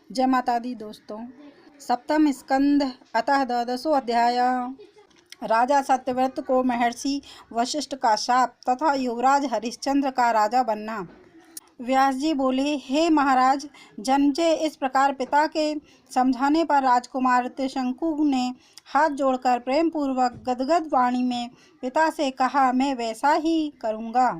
जय माता दी दोस्तों। सप्तम स्कंद अतः 12वां अध्याय। राजा सत्यव्रत को महर्षि वशिष्ठ का शाप तथा युवराज हरिश्चंद्र का राजा बनना। व्यास जी बोले, हे महाराज, जन्मजय इस प्रकार पिता के समझाने पर राजकुमार त्रिशंकु ने हाथ जोड़कर प्रेम पूर्वक गदगद वाणी में पिता से कहा, मैं वैसा ही करूँगा।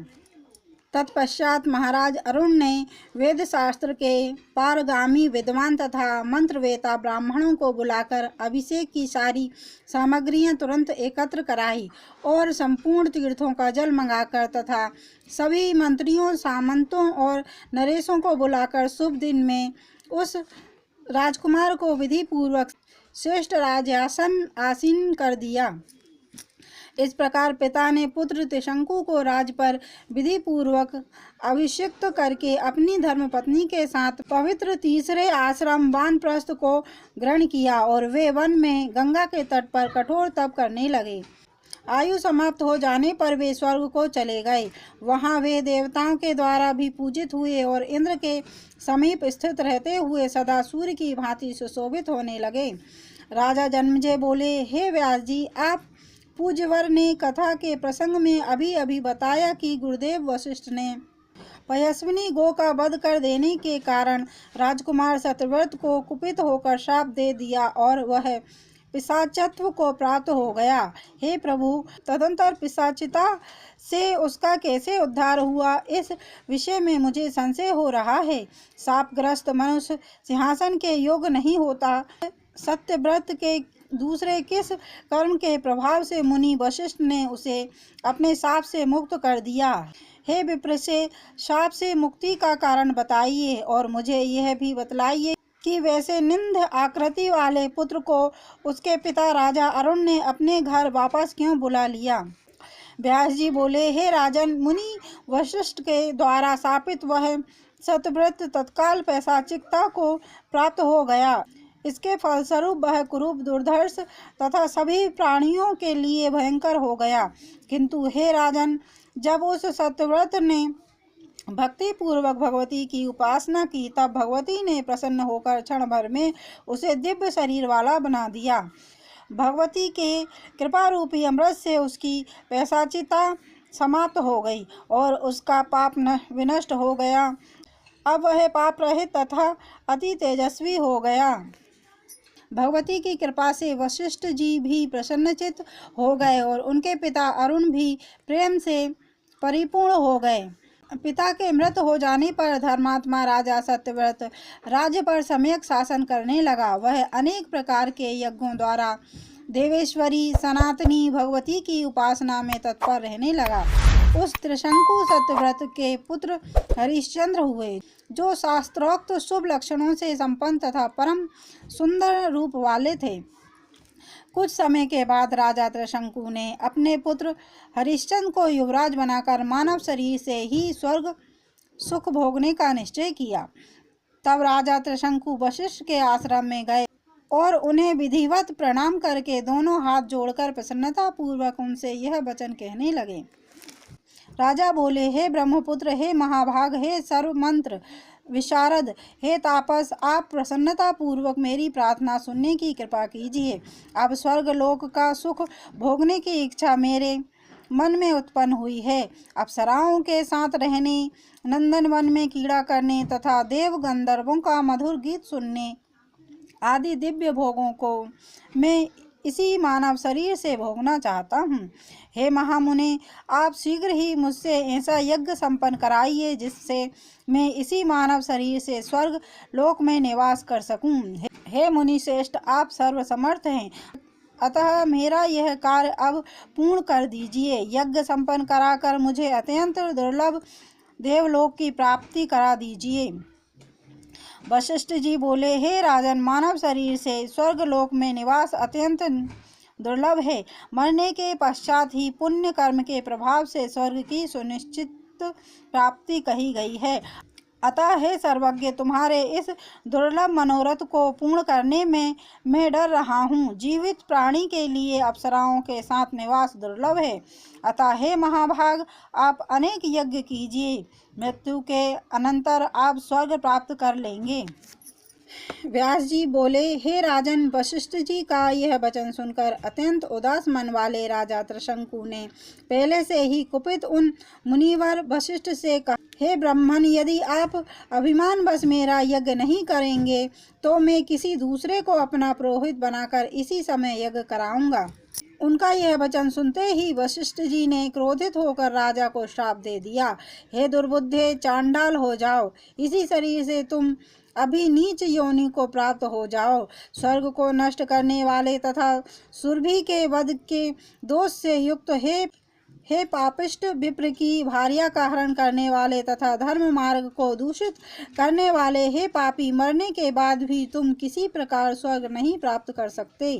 तत्पश्चात महाराज अरुण ने वेद शास्त्र के पारगामी विद्वान तथा मंत्रवेता ब्राह्मणों को बुलाकर अभिषेक की सारी सामग्रियां तुरंत एकत्र कराई और संपूर्ण तीर्थों का जल मंगाकर तथा सभी मंत्रियों, सामंतों और नरेशों को बुलाकर शुभ दिन में उस राजकुमार को विधि पूर्वक श्रेष्ठ राजासन आसीन कर दिया। इस प्रकार पिता ने पुत्र त्रिशंकु को राज पर विधि पूर्वक अभिषिक्त करके अपनी धर्मपत्नी के साथ पवित्र तीसरे आश्रम वानप्रस्थ को ग्रहण किया और वे वन में गंगा के तट पर कठोर तप करने लगे। आयु समाप्त हो जाने पर वे स्वर्ग को चले गए। वहां वे देवताओं के द्वारा भी पूजित हुए और इंद्र के समीप स्थित रहते हुए सदा सूर्य की भांति सुशोभित होने लगे। राजा जन्मेजय बोले, हे व्यास जी, आप पूज्यवर ने कथा के प्रसंग में अभी अभी बताया कि गुरुदेव वशिष्ठ ने पयस्विनी गो का वध कर देने के कारण राजकुमार सत्यव्रत को कुपित होकर शाप दे दिया और वह पिशाचत्व को प्राप्त हो गया। हे प्रभु, तदंतर पिशाचिता से उसका कैसे उद्धार हुआ, इस विषय में मुझे संशय हो रहा है। शापग्रस्त मनुष्य सिंहासन के योग्य नहीं होता। सत्यव्रत के दूसरे किस कर्म के प्रभाव से मुनि वशिष्ठ ने उसे अपने शाप से मुक्त कर दिया? हे विप्र, से शाप से मुक्ति का कारण बताइए और मुझे यह भी बतलाइए कि वैसे निंद आकृति वाले पुत्र को उसके पिता राजा अरुण ने अपने घर वापस क्यों बुला लिया? व्यास जी बोले, हे राजन, मुनि वशिष्ठ के द्वारा शापित वह सत्यव्रत तत्काल पैशाचिकता को प्राप्त हो गया। इसके फलस्वरूप वह कुरूप, दुर्धर्ष तथा सभी प्राणियों के लिए भयंकर हो गया। किंतु हे राजन, जब उस सत्यव्रत ने भक्ति पूर्वक भगवती की उपासना की, तब भगवती ने प्रसन्न होकर क्षण भर में उसे दिव्य शरीर वाला बना दिया। भगवती के कृपा रूपी अमृत से उसकी पैशाचिता समाप्त हो गई और उसका पाप विनष्ट हो गया। अब वह पाप रहित तथा अति तेजस्वी हो गया। भगवती की कृपा से वशिष्ठ जी भी प्रसन्नचित्त हो गए और उनके पिता अरुण भी प्रेम से परिपूर्ण हो गए। पिता के मृत हो जाने पर धर्मात्मा राजा सत्यव्रत राज्य पर सम्यक शासन करने लगा। वह अनेक प्रकार के यज्ञों द्वारा देवेश्वरी सनातनी भगवती की उपासना में तत्पर रहने लगा। उस त्रिशंकु सत्यव्रत के पुत्र हरिश्चंद्र हुए, जो शास्त्रोक्त शुभ लक्षणों से संपन्न तथा परम सुंदर रूप वाले थे। कुछ समय के बाद राजा त्रिशंकु ने अपने पुत्र हरिश्चंद्र को युवराज बनाकर मानव शरीर से ही स्वर्ग सुख भोगने का निश्चय किया। तब राजा त्रिशंकु वशिष्ठ के आश्रम में गए और उन्हें विधिवत प्रणाम करके दोनों हाथ जोड़कर प्रसन्नता पूर्वक उनसे यह वचन कहने लगे। राजा बोले, हे ब्रह्मपुत्र, हे महाभाग, हे सर्व मंत्र विशारद, हे तापस, आप प्रसन्नता पूर्वक मेरी प्रार्थना सुनने की कृपा कीजिए। अब स्वर्ग लोक का सुख भोगने की इच्छा मेरे मन में उत्पन्न हुई है। अप्सराओं के साथ रहने, नंदन वन में कीड़ा करने तथा देव गंधर्वों का मधुर गीत सुनने आदि दिव्य भोगों को मैं इसी मानव शरीर से भोगना चाहता हूँ। हे महामुने, आप शीघ्र ही मुझसे ऐसा यज्ञ संपन्न कराइए जिससे मैं इसी मानव शरीर से स्वर्ग लोक में निवास कर सकूं। हे मुनि श्रेष्ठ, आप सर्वसमर्थ हैं, अतः मेरा यह कार्य अब पूर्ण कर दीजिए। यज्ञ संपन्न कराकर मुझे अत्यंत दुर्लभ देवलोक की प्राप्ति करा दीजिए। वशिष्ठ जी बोले, हे राजन, मानव शरीर से स्वर्ग लोक में निवास अत्यंत दुर्लभ है। मरने के पश्चात ही पुण्य कर्म के प्रभाव से स्वर्ग की सुनिश्चित प्राप्ति कही गई है। अतः हे सर्वज्ञ, तुम्हारे इस दुर्लभ मनोरथ को पूर्ण करने में मैं डर रहा हूँ। जीवित प्राणी के लिए अप्सराओं के साथ निवास दुर्लभ है। अतः हे महाभाग, आप अनेक यज्ञ कीजिए, मृत्यु के अनंतर आप स्वर्ग प्राप्त कर लेंगे। व्यास जी बोले, हे राजन, वशिष्ठ जी का यह वचन सुनकर अत्यंत उदास मन वाले राजा त्रिशंकु ने पहले से ही कुपित उन मुनिवर वशिष्ठ से कहा, हे ब्राह्मण, यदि आप अभिमान बस मेरा यज्ञ नहीं करेंगे तो मैं किसी दूसरे को अपना पुरोहित बनाकर इसी समय यज्ञ कराऊंगा। उनका यह वचन सुनते ही वशिष्ठ जी ने क्रोधित होकर राजा को श्राप दे दिया, हे दुर्बुद्धे, चांडाल हो जाओ, इसी शरीर से तुम अभी नीच योनि को प्राप्त हो जाओ। स्वर्ग को नष्ट करने वाले तथा सुरभि के वध के दोष से युक्त हे पापिष्ट, विप्र की भार्या का हरण करने वाले तथा धर्म मार्ग को दूषित करने वाले, हे पापी, मरने के बाद भी तुम किसी प्रकार स्वर्ग नहीं प्राप्त कर सकते।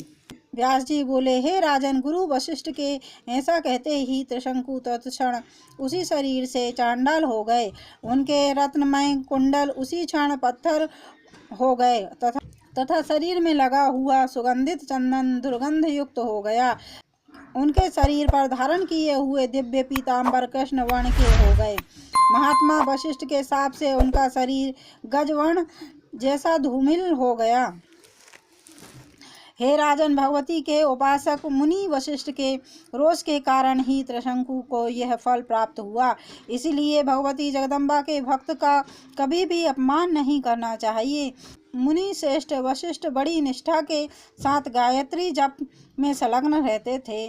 व्यास जी बोले, हे राजन, गुरु वशिष्ठ के ऐसा कहते ही त्रिशंकु तत्क्षण उसी शरीर से चांडाल हो गए। उनके रत्नमय कुंडल उसी क्षण पत्थर हो गए तथा शरीर में लगा हुआ सुगंधित चंदन दुर्गंध युक्त हो गया। उनके शरीर पर धारण किए हुए दिव्य पीतांबर कृष्ण वर्ण के हो गए। महात्मा वशिष्ठ के शाप से उनका शरीर गजवर्ण जैसा धूमिल हो गया। हे राजन, भगवती के उपासक मुनि वशिष्ठ के रोष के कारण ही त्रिशंकु को यह फल प्राप्त हुआ। इसलिए भगवती जगदम्बा के भक्त का कभी भी अपमान नहीं करना चाहिए। मुनि श्रेष्ठ वशिष्ठ बड़ी निष्ठा के साथ गायत्री जप में संलग्न रहते थे।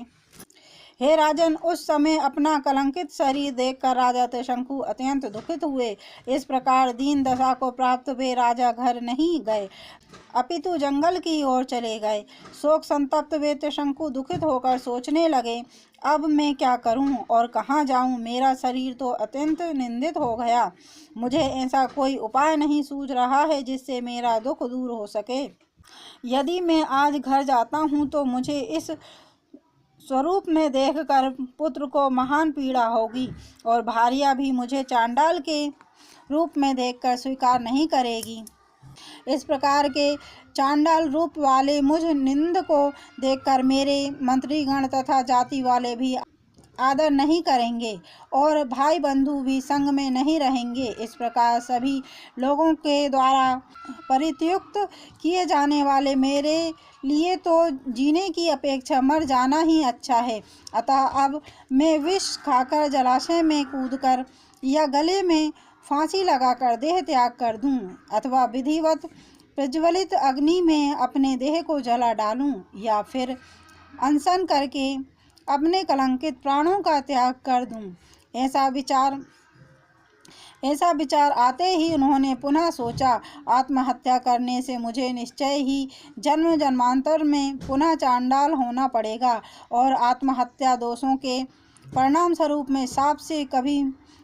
हे राजन, उस समय अपना कलंकित शरीर देखकर राजा त्रिशंकु अत्यंत दुखित हुए। इस प्रकार दीन दशा को प्राप्त वे राजा घर नहीं गए अपितु जंगल की ओर चले गए। शोक संतप्त वे त्रिशंकु दुखित होकर सोचने लगे, अब मैं क्या करूं और कहाँ जाऊं? मेरा शरीर तो अत्यंत निंदित हो गया। मुझे ऐसा कोई उपाय नहीं सूझ रहा है जिससे मेरा दुख दूर हो सके। यदि मैं आज घर जाता हूं तो मुझे इस स्वरूप में देखकर पुत्र को महान पीड़ा होगी और भार्या भी मुझे चांडाल के रूप में देखकर स्वीकार नहीं करेगी। इस प्रकार के चांडाल रूप वाले मुझ निंद को देखकर मेरे मंत्रीगण तथा जाति वाले भी आदर नहीं करेंगे और भाई बंधु भी संग में नहीं रहेंगे। इस प्रकार सभी लोगों के द्वारा परित्युक्त किए जाने वाले मेरे लिए तो जीने की अपेक्षा मर जाना ही अच्छा है। अतः अब मैं विष खाकर जलाशय में कूदकर या गले में फांसी लगाकर देह त्याग कर दूं अथवा विधिवत प्रज्वलित अग्नि में अपने देह को जला डालूं या फिर अनशन करके अपने कलंकित प्राणों का त्याग कर दूं। ऐसा विचार आते ही उन्होंने पुनः सोचा, आत्महत्या करने से मुझे निश्चय ही जन्म जन्मांतर में पुनः चांडाल होना पड़ेगा और आत्महत्या दोषों के परिणाम स्वरूप में शाप से कभी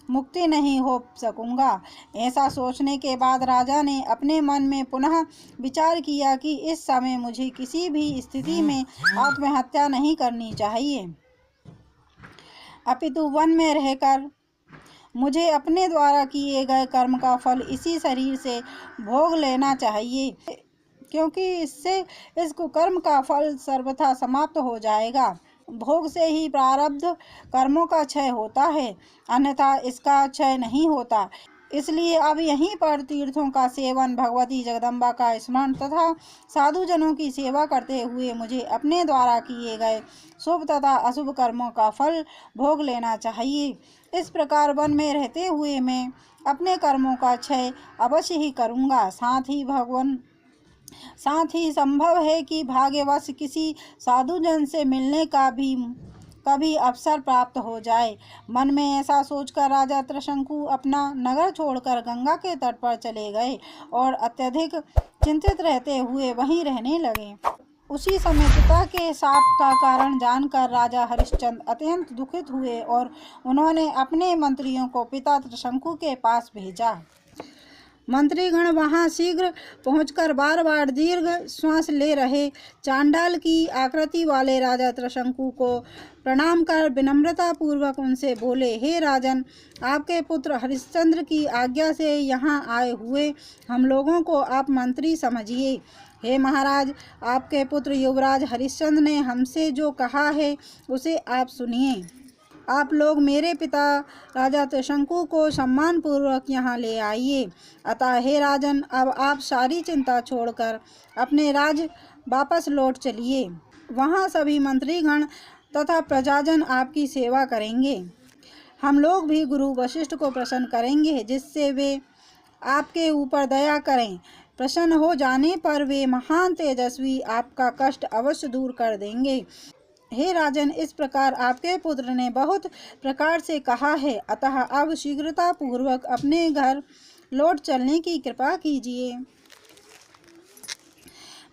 मुक्ति नहीं हो सकूंगा। ऐसा सोचने के बाद राजा ने अपने मन में पुनः विचार किया कि इस समय मुझे किसी भी स्थिति में आत्महत्या नहीं करनी चाहिए अपितु वन में रहकर मुझे अपने द्वारा किए गए कर्म का फल इसी शरीर से भोग लेना चाहिए, क्योंकि इससे इस कुकर्म का फल सर्वथा समाप्त हो जाएगा। भोग से ही प्रारब्ध कर्मों का क्षय होता है, अन्यथा इसका क्षय नहीं होता। इसलिए अब यहीं पर तीर्थों का सेवन, भगवती जगदम्बा का स्मरण तथा साधुजनों की सेवा करते हुए मुझे अपने द्वारा किए गए शुभ तथा अशुभ कर्मों का फल भोग लेना चाहिए। इस प्रकार वन में रहते हुए मैं अपने कर्मों का क्षय अवश्य ही करूँगा। साथ ही संभव है कि भाग्यवश किसी साधुजन से मिलने का भी कभी अवसर प्राप्त हो जाए। मन में ऐसा सोचकर राजा त्रिशंकु अपना नगर छोड़कर गंगा के तट पर चले गए और अत्यधिक चिंतित रहते हुए वहीं रहने लगे। उसी समय पिता के शाप का कारण जानकर राजा हरिश्चंद्र अत्यंत दुखित हुए और उन्होंने अपने मंत्रियों को पिता त्रिशंकु के पास भेजा। मंत्रीगण वहां शीघ्र पहुंचकर बार बार दीर्घ श्वास ले रहे चांडाल की आकृति वाले राजा त्रिशंकु को प्रणाम कर विनम्रता पूर्वक उनसे बोले, हे राजन, आपके पुत्र हरिश्चंद्र की आज्ञा से यहाँ आए हुए हम लोगों को आप मंत्री समझिए। हे महाराज, आपके पुत्र युवराज हरिश्चंद्र ने हमसे जो कहा है उसे आप सुनिए। आप लोग मेरे पिता राजा त्रिशंकु को सम्मान पूर्वक यहाँ ले आइए। अतः हे राजन, अब आप सारी चिंता छोड़कर अपने राज वापस लौट चलिए। वहाँ सभी मंत्रीगण तथा प्रजाजन आपकी सेवा करेंगे। हम लोग भी गुरु वशिष्ठ को प्रसन्न करेंगे, जिससे वे आपके ऊपर दया करें। प्रसन्न हो जाने पर वे महान तेजस्वी आपका कष्ट अवश्य दूर कर देंगे। हे राजन, इस प्रकार आपके पुत्र ने बहुत प्रकार से कहा है, अतः अब शीघ्रता पूर्वक अपने घर लौट चलने की कृपा कीजिए।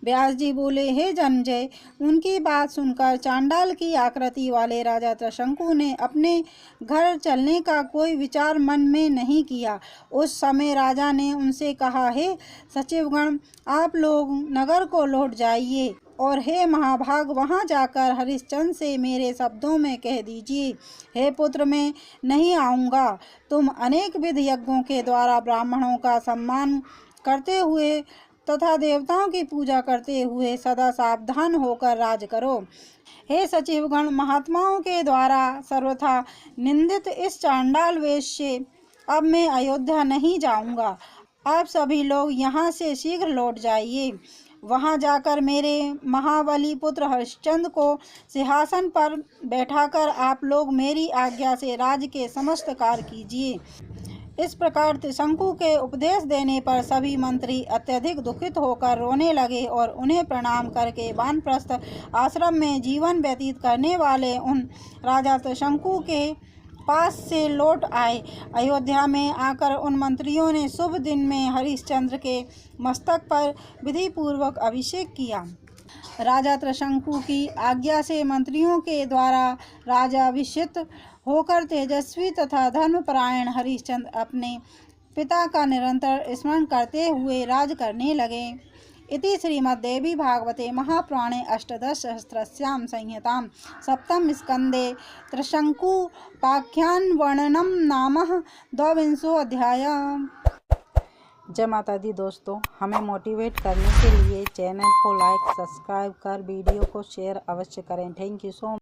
व्यास जी बोले, हे जन्मेजय, उनकी बात सुनकर चांडाल की आकृति वाले राजा त्रिशंकु ने अपने घर चलने का कोई विचार मन में नहीं किया। उस समय राजा ने उनसे कहा, हे सचिवगण, आप लोग नगर को लौट जाइए और हे महाभाग, वहां जाकर हरिश्चंद्र से मेरे शब्दों में कह दीजिए, हे पुत्र, मैं नहीं आऊँगा। तुम अनेक विध यज्ञों के द्वारा ब्राह्मणों का सम्मान करते हुए तथा देवताओं की पूजा करते हुए सदा सावधान होकर राज करो। हे सचिवगण, महात्माओं के द्वारा सर्वथा निंदित इस चांडाल वेश से अब मैं अयोध्या नहीं जाऊंगा। आप सभी लोग यहाँ से शीघ्र लौट जाइए। वहाँ जाकर मेरे महाबली पुत्र हरिश्चंद्र को सिंहासन पर बैठाकर आप लोग मेरी आज्ञा से राज्य के समस्त कार्य कीजिए। इस प्रकार त्रिशंकु के उपदेश देने पर सभी मंत्री अत्यधिक दुखित होकर रोने लगे और उन्हें प्रणाम करके वानप्रस्थ आश्रम में जीवन व्यतीत करने वाले उन राजा त्रिशंकु के पास से लौट आए। अयोध्या में आकर उन मंत्रियों ने शुभ दिन में हरिश्चंद्र के मस्तक पर विधि पूर्वक अभिषेक किया। राजा त्रिशंकु की आज्ञा से मंत्रियों के द्वारा राजाभिषिक्त होकर तेजस्वी तथा धर्मपरायण हरिश्चंद्र अपने पिता का निरंतर स्मरण करते हुए राज करने लगे। इति श्रीमद्देवी भागवते महापुराणे अष्टादशसहस्रस्यां संहितां सप्तम स्कंदे त्रिशंकुपाख्यान वर्णनम नाम 22वां अध्याय। जय माता दी दोस्तों, हमें मोटिवेट करने के लिए चैनल को लाइक सब्सक्राइब कर वीडियो को शेयर अवश्य करें। Thank you so much.